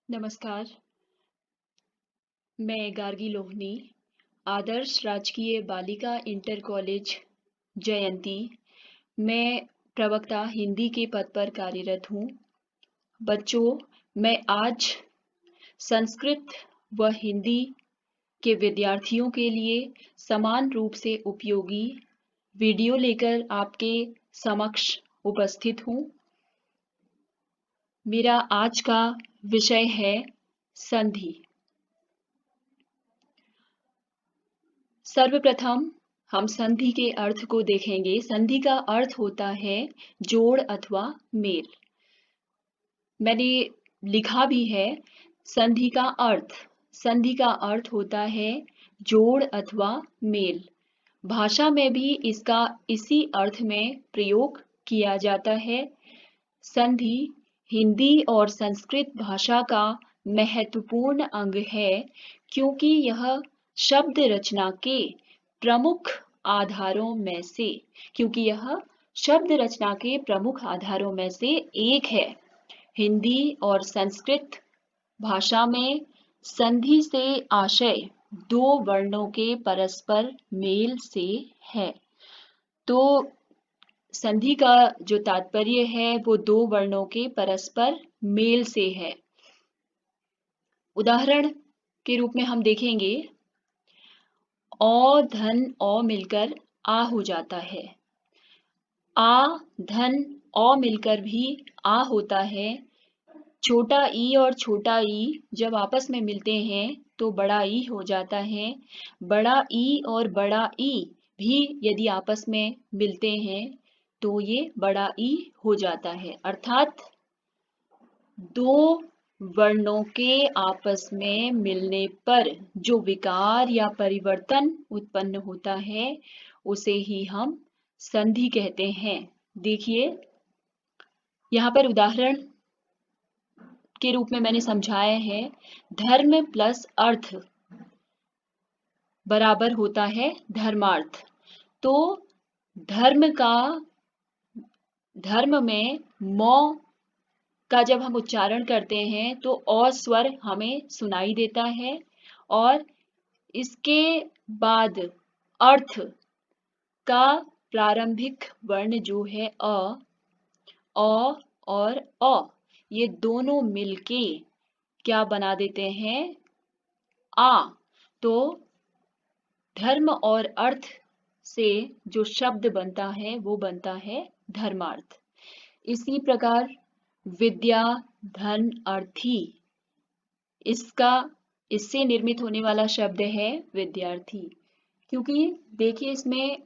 नमस्कार, मैं गार्गी लोहनी, आदर्श राजकीय बालिका इंटर कॉलेज जयंती मैं प्रवक्ता हिंदी के पद पर कार्यरत हूँ। बच्चों, मैं आज संस्कृत व हिंदी के विद्यार्थियों के लिए समान रूप से उपयोगी वीडियो लेकर आपके समक्ष उपस्थित हूँ। मेरा आज का विषय है संधि। सर्वप्रथम हम संधि के अर्थ को देखेंगे। संधि का अर्थ होता है जोड़ अथवा मेल। मैंने लिखा भी है संधि का अर्थ। संधि का अर्थ होता है जोड़ अथवा मेल। भाषा में भी इसका इसी अर्थ में प्रयोग किया जाता है। संधि हिंदी और संस्कृत भाषा का महत्वपूर्ण अंग है क्योंकि यह शब्द रचना के प्रमुख आधारों में से एक है। हिंदी और संस्कृत भाषा में संधि से आशय दो वर्णों के परस्पर मेल से है। तो संधि का जो तात्पर्य है वो दो वर्णों के परस्पर मेल से है। उदाहरण के रूप में हम देखेंगे औ धन औ मिलकर आ हो जाता है। आ धन औ मिलकर भी आ होता है। छोटा ई और छोटा ई जब आपस में मिलते हैं तो बड़ा ई हो जाता है। बड़ा ई और बड़ा ई भी यदि आपस में मिलते हैं तो ये बड़ा ई हो जाता है। अर्थात दो वर्णों के आपस में मिलने पर जो विकार या परिवर्तन उत्पन्न होता है उसे ही हम संधि कहते हैं। देखिए यहाँ पर उदाहरण के रूप में मैंने समझाया है धर्म प्लस अर्थ बराबर होता है धर्मार्थ। तो धर्म में मौ का जब हम उच्चारण करते हैं तो अ स्वर हमें सुनाई देता है और इसके बाद अर्थ का प्रारंभिक वर्ण जो है अ और अ ये दोनों मिलके क्या बना देते हैं आ। तो धर्म और अर्थ से जो शब्द बनता है वो बनता है धर्मार्थ। इसी प्रकार विद्या धन अर्थी इससे निर्मित होने वाला शब्द है विद्यार्थी। क्योंकि देखिए इसमें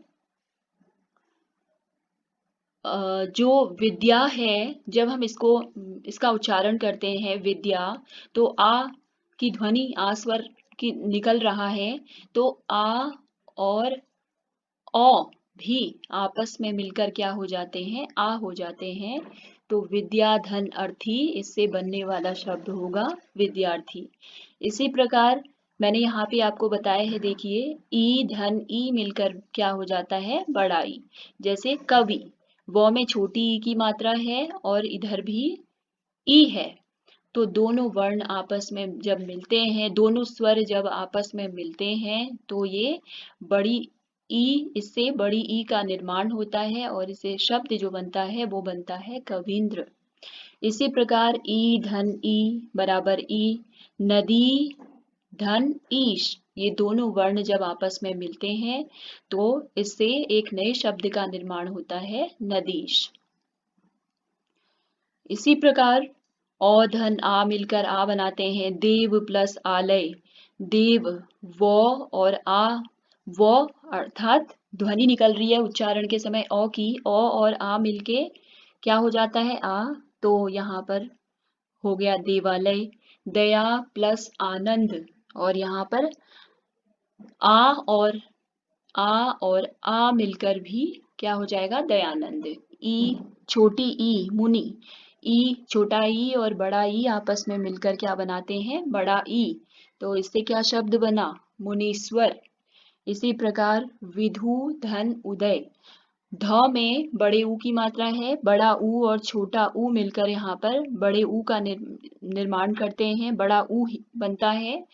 जो विद्या है जब हम इसका उच्चारण करते हैं विद्या तो आ की ध्वनि आ स्वर की निकल रहा है तो आ और औ भी आपस में मिलकर क्या हो जाते हैं आ हो जाते हैं। तो विद्या धन अर्थी इससे बनने वाला शब्द होगा विद्यार्थी। इसी प्रकार मैंने यहाँ पे आपको बताया है देखिए ई धन ई मिलकर क्या हो जाता है बड़ा ई। जैसे कवि व में छोटी ई की मात्रा है और इधर भी ई है तो दोनों वर्ण आपस में जब मिलते हैं दोनों स्वर जब आपस में मिलते हैं तो ये बड़ी ई इससे बड़ी ई का निर्माण होता है और इसे शब्द जो बनता है वो बनता है कवींद्र। इसी प्रकार ई धन ई बराबर ई नदी धन ईश ये दोनों वर्ण जब आपस में मिलते हैं तो इससे एक नए शब्द का निर्माण होता है नदीश। इसी प्रकार औ धन आ मिलकर आ बनाते हैं देव प्लस आलय। देव वो और आ वो अर्थात ध्वनि निकल रही है उच्चारण के समय औ की औ और आ मिलके क्या हो जाता है आ। तो यहाँ पर हो गया देवालय। दया प्लस आनंद और यहाँ पर आ और आ मिलकर भी क्या हो जाएगा दयानंद। ई छोटी ई मुनि ई छोटा ई और बड़ा ई आपस में मिलकर क्या बनाते हैं बड़ा ई। तो इससे क्या शब्द बना मुनीश्वर। इसी प्रकार विधु धन उदय ध में बड़े ऊ की मात्रा है, बड़ा ऊ और छोटा ऊ मिलकर यहाँ पर बड़े ऊ का निर्माण करते हैं, बड़ा ऊ बनता है,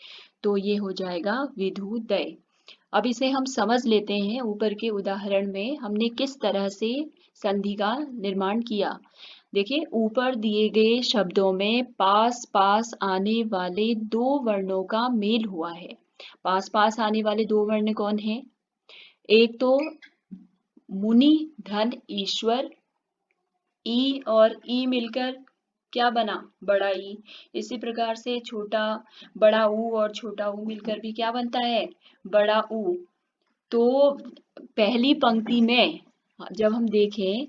तो ये हो जाएगा विधुदय। अब इसे हम समझ लेते हैं, ऊपर के उदाहरण में हमने किस तरह से संधि का निर्माण किया। देखिए, ऊपर दिए गए शब्दों में पास पास आने वाले दो वर्णों का मेल हुआ है। पास पास आने वाले दो वर्ण कौन हैं? एक तो मुनि धन ईश्वर, ई और ई मिलकर क्या बना? बड़ा ई। इसी प्रकार से छोटा बड़ा ऊ और छोटा ऊ मिलकर भी क्या बनता है? बड़ा ऊ। तो पहली पंक्ति में जब हम देखें